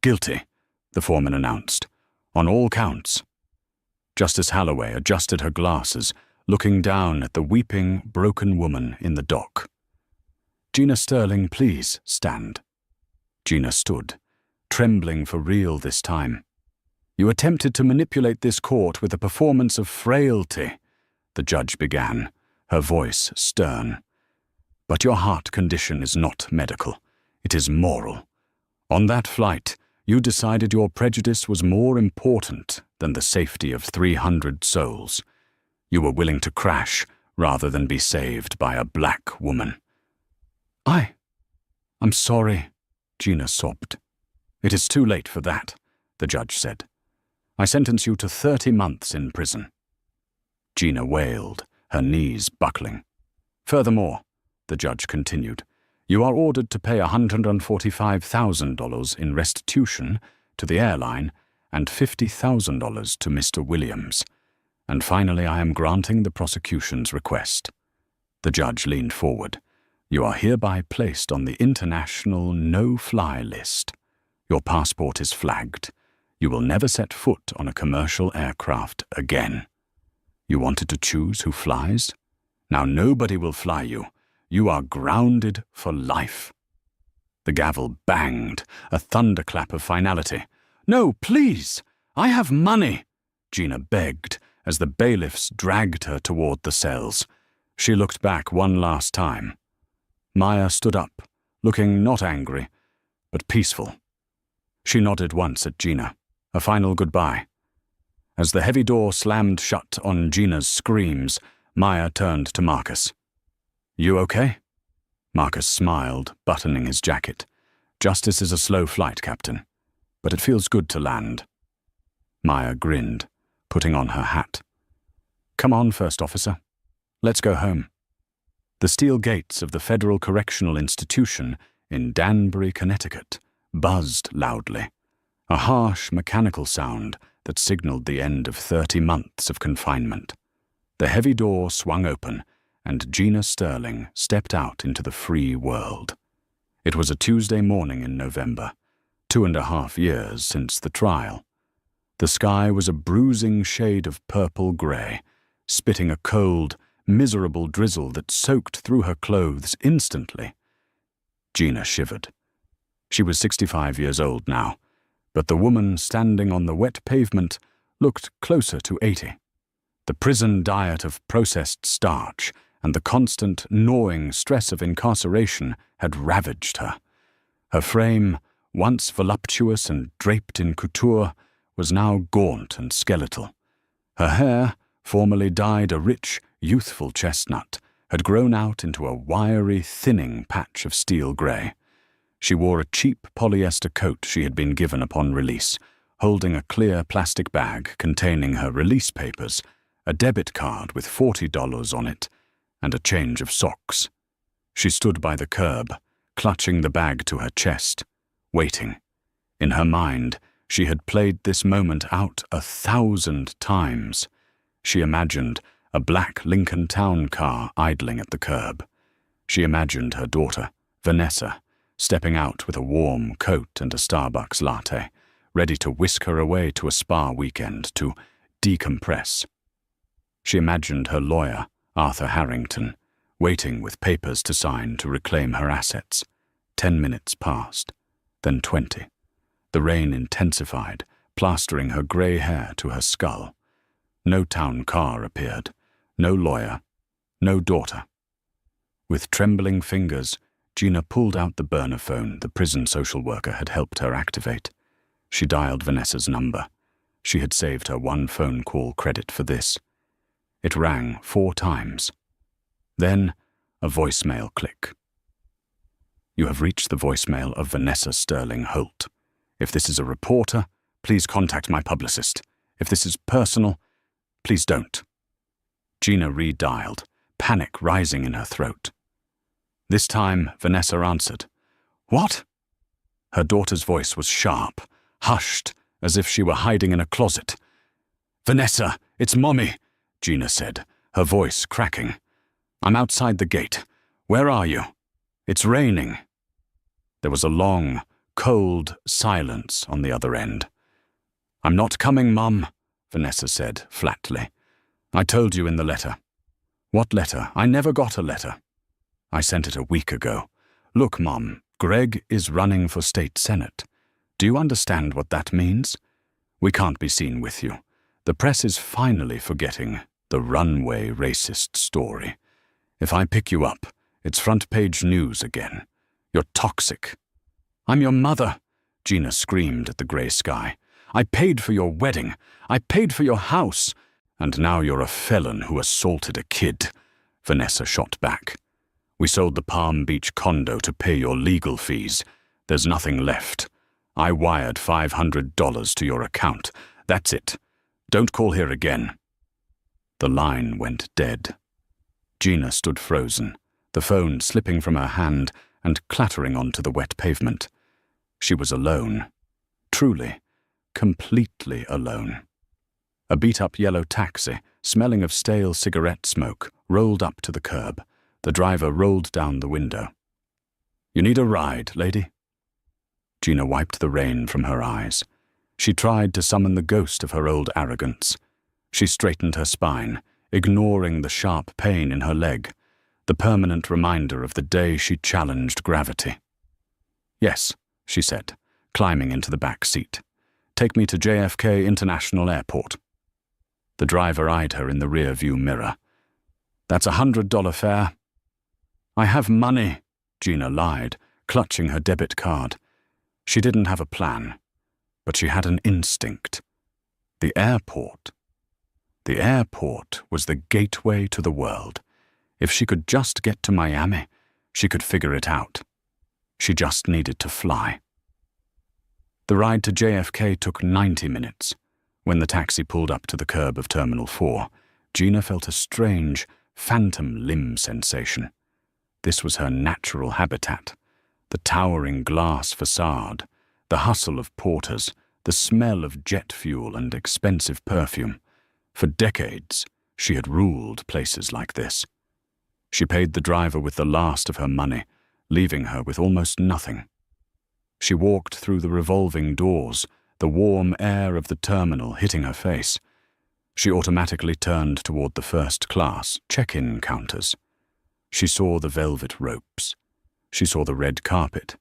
"Guilty," the foreman announced, "on all counts." Justice Halloway adjusted her glasses, looking down at the weeping, broken woman in the dock. "Gina Sterling, please stand." Gina stood, trembling for real this time. "You attempted to manipulate this court with a performance of frailty," the judge began, her voice stern. "But your heart condition is not medical. It is moral. On that flight, you decided your prejudice was more important than the safety of 300 souls. You were willing to crash rather than be saved by a black woman." I'm sorry," Gina sobbed. "It is too late for that," the judge said. "I sentence you to 30 months in prison." Gina wailed, her knees buckling. "Furthermore," the judge continued, "you are ordered to pay $145,000 in restitution to the airline and $50,000 to Mr. Williams. And finally, I am granting the prosecution's request." The judge leaned forward. "You are hereby placed on the international no-fly list. Your passport is flagged. You will never set foot on a commercial aircraft again. You wanted to choose who flies? Now nobody will fly you. You are grounded for life." The gavel banged, a thunderclap of finality. "No, please! I have money!" Gina begged, as the bailiffs dragged her toward the cells. She looked back one last time. Maya stood up, looking not angry, but peaceful. She nodded once at Gina, a final goodbye. As the heavy door slammed shut on Gina's screams, Maya turned to Marcus. "You okay?" Marcus smiled, buttoning his jacket. "Justice is a slow flight, Captain, but it feels good to land." Maya grinned, putting on her hat. "Come on, First Officer. Let's go home." The steel gates of the Federal Correctional Institution in Danbury, Connecticut, buzzed loudly, a harsh mechanical sound that signaled the end of 30 months of confinement. The heavy door swung open, and Gina Sterling stepped out into the free world. It was a Tuesday morning in November, 2.5 years since the trial. The sky was a bruising shade of purple-grey, spitting a cold, miserable drizzle that soaked through her clothes instantly. Gina shivered. She was 65 years old now, but the woman standing on the wet pavement looked closer to 80. The prison diet of processed starch and the constant, gnawing stress of incarceration had ravaged her. Her frame, once voluptuous and draped in couture, was now gaunt and skeletal. Her hair, formerly dyed a rich, youthful chestnut, had grown out into a wiry, thinning patch of steel grey. She wore a cheap polyester coat she had been given upon release, holding a clear plastic bag containing her release papers, a debit card with $40 on it, and a change of socks. She stood by the curb, clutching the bag to her chest, waiting. In her mind, she had played this moment out 1,000 times. She imagined a black Lincoln Town car idling at the curb. She imagined her daughter, Vanessa, stepping out with a warm coat and a Starbucks latte, ready to whisk her away to a spa weekend to decompress. She imagined her lawyer, Arthur Harrington, waiting with papers to sign to reclaim her assets. 10 minutes passed, then 20. The rain intensified, plastering her grey hair to her skull. No town car appeared, no lawyer, no daughter. With trembling fingers, Gina pulled out the burner phone the prison social worker had helped her activate. She dialed Vanessa's number. She had saved her one phone call credit for this. It rang 4 times. Then, a voicemail click. You have reached the voicemail of Vanessa Sterling Holt. If this is a reporter, please contact my publicist. If this is personal, please don't. Gina redialed, panic rising in her throat. This time, Vanessa answered. What? Her daughter's voice was sharp, hushed, as if she were hiding in a closet. Vanessa, it's Mommy, Gina said, her voice cracking. I'm outside the gate. Where are you? It's raining. There was a long, cold silence on the other end. I'm not coming, Mum, Vanessa said flatly. I told you in the letter. What letter? I never got a letter. I sent it a week ago. Look, Mom, Greg is running for state senate. Do you understand what that means? We can't be seen with you. The press is finally forgetting the runway racist story. If I pick you up, it's front-page news again. You're toxic. I'm your mother, Gina screamed at the grey sky. I paid for your wedding. I paid for your house. And now you're a felon who assaulted a kid, Vanessa shot back. We sold the Palm Beach condo to pay your legal fees. There's nothing left. I wired $500 to your account. That's it. Don't call here again. The line went dead. Gina stood frozen, the phone slipping from her hand and clattering onto the wet pavement. She was alone. Truly, completely alone. A beat-up yellow taxi, smelling of stale cigarette smoke, rolled up to the curb. The driver rolled down the window. You need a ride, lady? Gina wiped the rain from her eyes. She tried to summon the ghost of her old arrogance. She straightened her spine, ignoring the sharp pain in her leg, the permanent reminder of the day she challenged gravity. Yes, she said, climbing into the back seat. Take me to JFK International Airport. The driver eyed her in the rear-view mirror. That's $100 fare. I have money, Gina lied, clutching her debit card. She didn't have a plan, but she had an instinct. The airport. The airport was the gateway to the world. If she could just get to Miami, she could figure it out. She just needed to fly. The ride to JFK took 90 minutes. When the taxi pulled up to the curb of Terminal 4, Gina felt a strange, phantom limb sensation. This was her natural habitat. The towering glass facade, the hustle of porters, the smell of jet fuel and expensive perfume. For decades, She had ruled places like this. She paid the driver with the last of her money, leaving her with almost nothing. She walked through the revolving doors, the warm air of the terminal hitting her face. She automatically turned toward the first-class check-in counters. She saw the velvet ropes. She saw the red carpet.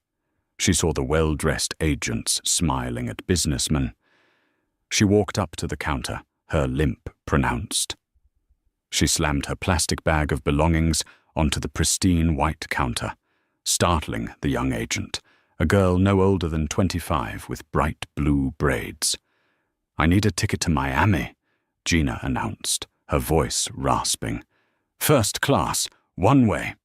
She saw the well-dressed agents smiling at businessmen. She walked up to the counter, her limp pronounced. She slammed her plastic bag of belongings onto the pristine white counter, startling the young agent, a girl no older than 25 with bright blue braids. "I need a ticket to Miami," Gina announced, her voice rasping. "First class, one way."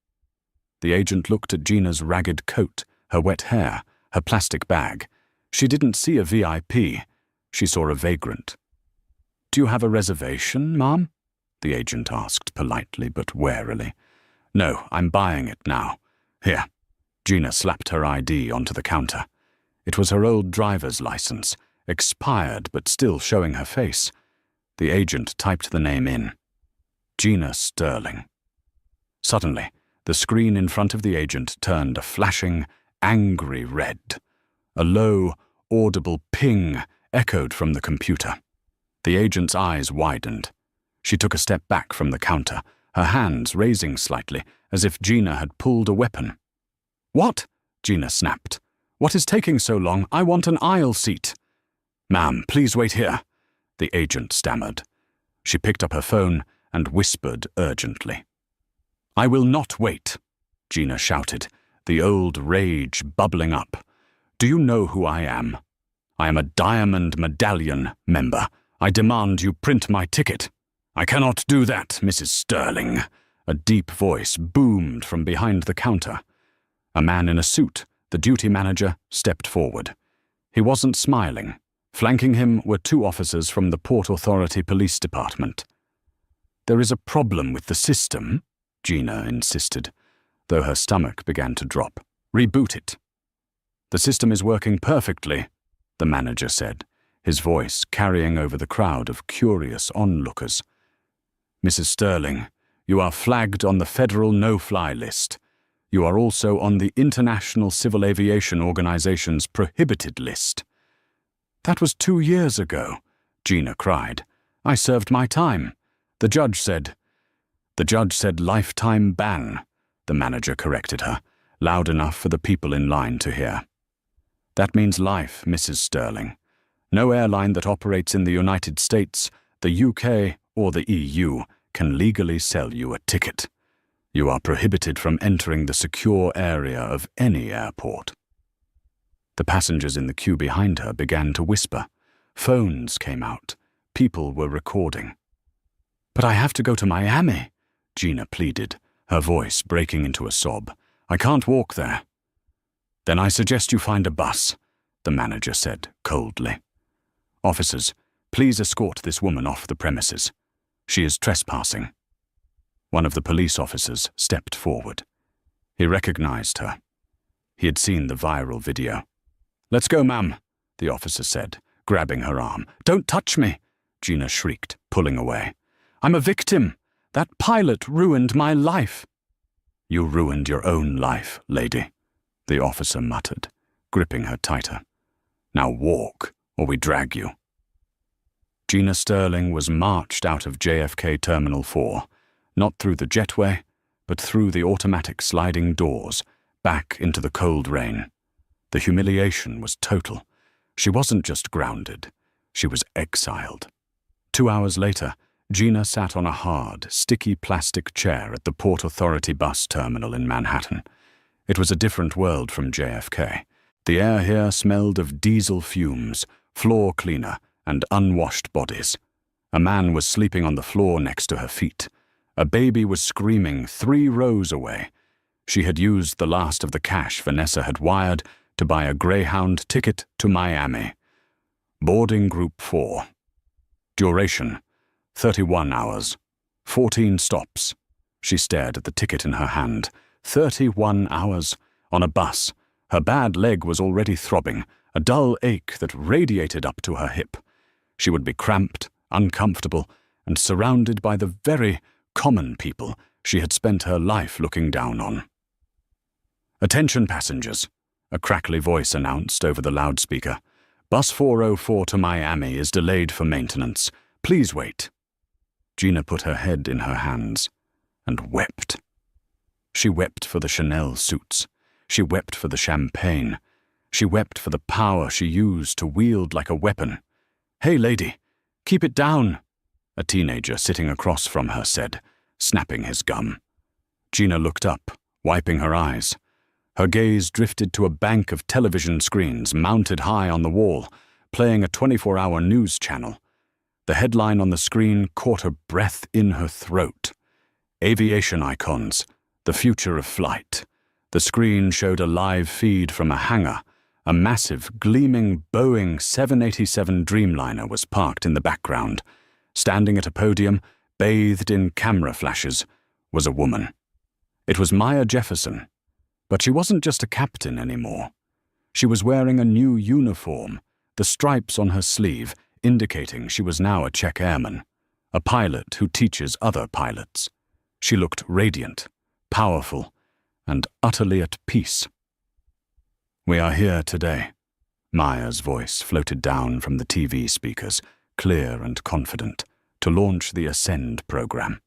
The agent looked at Gina's ragged coat, her wet hair, her plastic bag. She didn't see a VIP. She saw a vagrant. "Do you have a reservation, ma'am?" the agent asked politely but warily. "No, I'm buying it now. Here." Gina slapped her ID onto the counter. It was her old driver's license, expired but still showing her face. The agent typed the name in. Gina Sterling. Suddenly, the screen in front of the agent turned a flashing, angry red. A low, audible ping echoed from the computer. The agent's eyes widened. She took a step back from the counter, her hands raising slightly, as if Gina had pulled a weapon. "What?" Gina snapped. "What is taking so long? I want an aisle seat." "Ma'am, please wait here," the agent stammered. She picked up her phone and whispered urgently. "I will not wait," Gina shouted, the old rage bubbling up. "Do you know who I am? I am a Diamond Medallion member. I demand you print my ticket." "I cannot do that, Mrs. Sterling," a deep voice boomed from behind the counter. A man in a suit, the duty manager, stepped forward. He wasn't smiling. Flanking him were two officers from the Port Authority Police Department. "There is a problem with the system," Gina insisted, though her stomach began to drop. "Reboot it." "The system is working perfectly," the manager said, his voice carrying over the crowd of curious onlookers. "Mrs. Sterling, you are flagged on the federal no-fly list. You are also on the International Civil Aviation Organization's prohibited list." "That was 2 years ago," Gina cried. "I served my time. The judge said lifetime ban," the manager corrected her, loud enough for the people in line to hear. "That means life, Mrs. Sterling. No airline that operates in the United States, the UK, or the EU can legally sell you a ticket. You are prohibited from entering the secure area of any airport." The passengers in the queue behind her began to whisper. Phones came out. People were recording. "But I have to go to Miami," Gina pleaded, her voice breaking into a sob. "I can't walk there." "Then I suggest you find a bus," the manager said coldly. "Officers, please escort this woman off the premises. She is trespassing." One of the police officers stepped forward. He recognized her. He had seen the viral video. "Let's go, ma'am," the officer said, grabbing her arm. "Don't touch me," Gina shrieked, pulling away. "I'm a victim. That pilot ruined my life." "You ruined your own life, lady," the officer muttered, gripping her tighter. "Now walk, or we drag you." Gina Sterling was marched out of JFK Terminal 4, not through the jetway, but through the automatic sliding doors, back into the cold rain. The humiliation was total. She wasn't just grounded, she was exiled. 2 hours later, Gina sat on a hard, sticky plastic chair at the Port Authority bus terminal in Manhattan. It was a different world from JFK. The air here smelled of diesel fumes, floor cleaner, and unwashed bodies. A man was sleeping on the floor next to her feet. A baby was screaming 3 rows away. She had used the last of the cash Vanessa had wired to buy a Greyhound ticket to Miami. Boarding Group 4. Duration, 31 hours. 14 stops. She stared at the ticket in her hand. 31 hours. On a bus. Her bad leg was already throbbing, a dull ache that radiated up to her hip. She would be cramped, uncomfortable, and surrounded by the very common people she had spent her life looking down on. "Attention passengers," a crackly voice announced over the loudspeaker. "Bus 404 to Miami is delayed for maintenance. Please wait." Gina put her head in her hands and wept. She wept for the Chanel suits. She wept for the champagne. She wept for the power she used to wield like a weapon. "Hey, lady, keep it down," a teenager sitting across from her said, snapping his gum. Gina looked up, wiping her eyes. Her gaze drifted to a bank of television screens mounted high on the wall, playing a 24-hour news channel. The headline on the screen caught her breath in her throat. "Aviation icons, the future of flight." The screen showed a live feed from a hangar. A massive, gleaming Boeing 787 Dreamliner was parked in the background. Standing at a podium, bathed in camera flashes, was a woman. It was Maya Jefferson. But she wasn't just a captain anymore. She was wearing a new uniform, the stripes on her sleeve indicating she was now a Czech airman, a pilot who teaches other pilots. She looked radiant, powerful, and utterly at peace. "We are here today," Maya's voice floated down from the TV speakers, clear and confident, "to launch the Ascend program.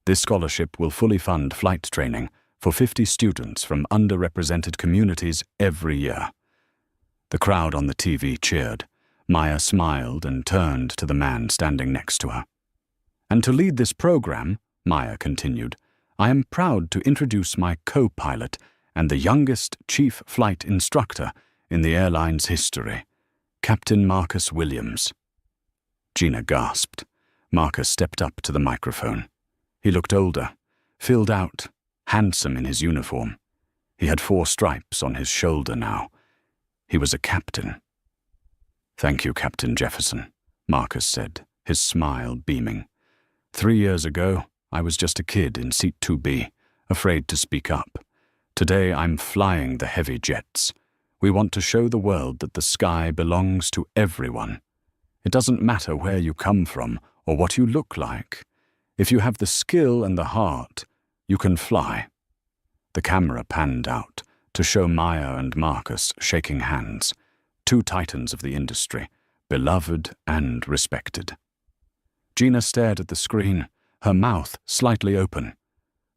This scholarship will fully fund flight training for 50 students from underrepresented communities every year." The crowd on the TV cheered. Maya smiled and turned to the man standing next to her. "And to lead this program," Maya continued, "I am proud to introduce my co-pilot and the youngest chief flight instructor in the airline's history, Captain Marcus Williams." Gina gasped. Marcus stepped up to the microphone. He looked older, filled out, handsome in his uniform. He had 4 stripes on his shoulder now. He was a captain. "Thank you, Captain Jefferson," Marcus said, his smile beaming. 3 years ago, I was just a kid in seat 2B, afraid to speak up. Today I'm flying the heavy jets. We want to show the world that the sky belongs to everyone. It doesn't matter where you come from or what you look like. If you have the skill and the heart, you can fly. The camera panned out to show Maya and Marcus shaking hands, 2 titans of the industry, beloved and respected. Gina stared at the screen, her mouth slightly open.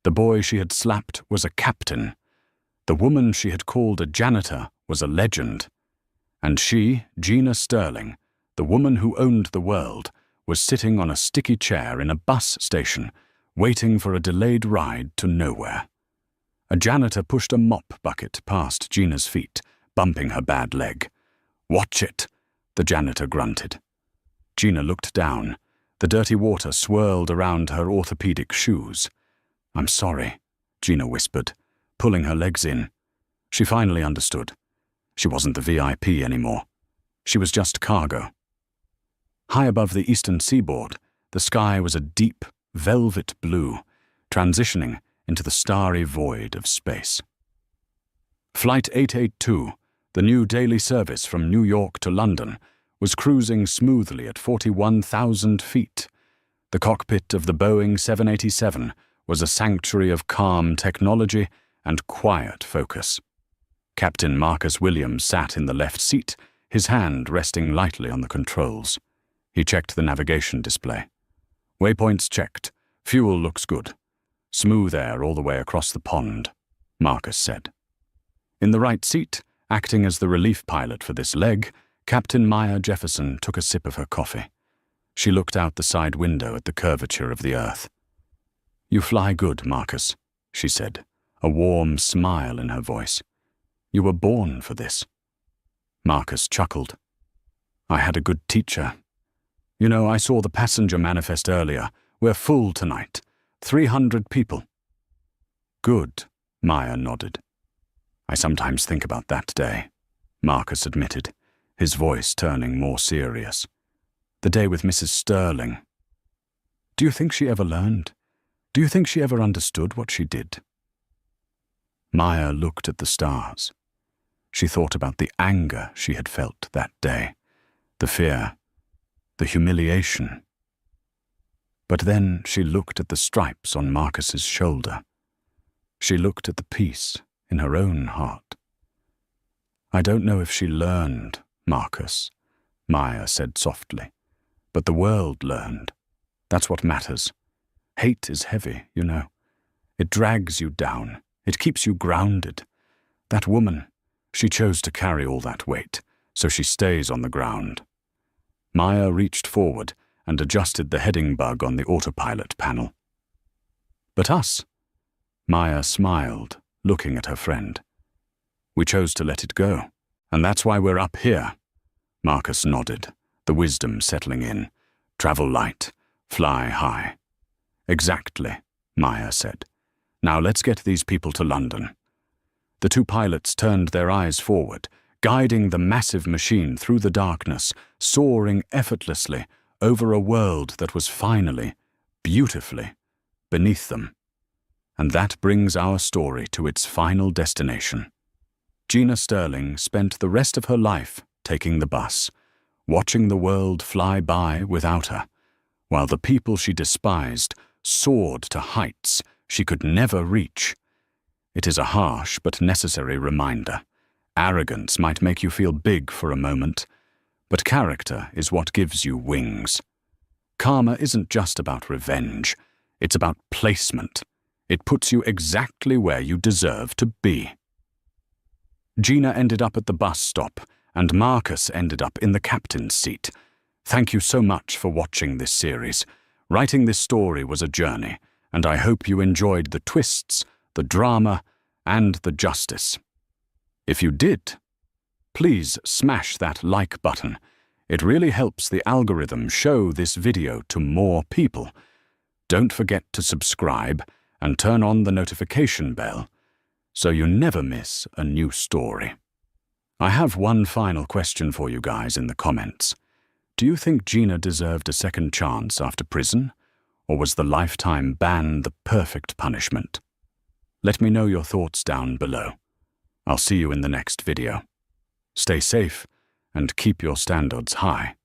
The boy she had slapped was a captain. The woman she had called a janitor was a legend. And she, Gina Sterling, the woman who owned the world, was sitting on a sticky chair in a bus station, waiting for a delayed ride to nowhere. A janitor pushed a mop bucket past Gina's feet, bumping her bad leg. "Watch it," the janitor grunted. Gina looked down. The dirty water swirled around her orthopedic shoes. "I'm sorry," Gina whispered, pulling her legs in. She finally understood. She wasn't the VIP anymore. She was just cargo. High above the eastern seaboard, the sky was a deep, velvet blue, transitioning into the starry void of space. Flight 882, the new daily service from New York to London, was cruising smoothly at 41,000 feet. The cockpit of the Boeing 787 was a sanctuary of calm technology and quiet focus. Captain Marcus Williams sat in the left seat, his hand resting lightly on the controls. He checked the navigation display. "Waypoints checked. Fuel looks good. Smooth air all the way across the pond," Marcus said. In the right seat, acting as the relief pilot for this leg, Captain Maya Jefferson took a sip of her coffee. She looked out the side window at the curvature of the earth. "You fly good, Marcus," she said, a warm smile in her voice. "You were born for this." Marcus chuckled. "I had a good teacher. You know, I saw the passenger manifest earlier. We're full tonight. 300 people. "Good," Maya nodded. "I sometimes think about that day," Marcus admitted, his voice turning more serious. "The day with Mrs. Sterling. Do you think she ever learned? Do you think she ever understood what she did?" Maya looked at the stars. She thought about the anger she had felt that day, the fear, the humiliation. But then she looked at the stripes on Marcus's shoulder. She looked at the peace in her own heart. "I don't know if she learned, Marcus," Maya said softly, "but the world learned. That's what matters. Hate is heavy, you know. It drags you down. It keeps you grounded. That woman, she chose to carry all that weight, so she stays on the ground." Maya reached forward and adjusted the heading bug on the autopilot panel. "But us?" Maya smiled, looking at her friend. "We chose to let it go, and that's why we're up here." Marcus nodded, the wisdom settling in. "Travel light, fly high." "Exactly," Maya said. "Now let's get these people to London." The two pilots turned their eyes forward, guiding the massive machine through the darkness, soaring effortlessly over a world that was finally, beautifully, beneath them. And that brings our story to its final destination. Gina Sterling spent the rest of her life taking the bus, watching the world fly by without her, while the people she despised soared to heights she could never reach. It is a harsh but necessary reminder. Arrogance might make you feel big for a moment, but character is what gives you wings. Karma isn't just about revenge, it's about placement. It puts you exactly where you deserve to be. Gina ended up at the bus stop, and Marcus ended up in the captain's seat. Thank you so much for watching this series. Writing this story was a journey, and I hope you enjoyed the twists, the drama, and the justice. If you did, please smash that like button. It really helps the algorithm show this video to more people. Don't forget to subscribe and turn on the notification bell so you never miss a new story. I have one final question for you guys in the comments. Do you think Gina deserved a second chance after prison, or was the lifetime ban the perfect punishment? Let me know your thoughts down below. I'll see you in the next video. Stay safe and keep your standards high.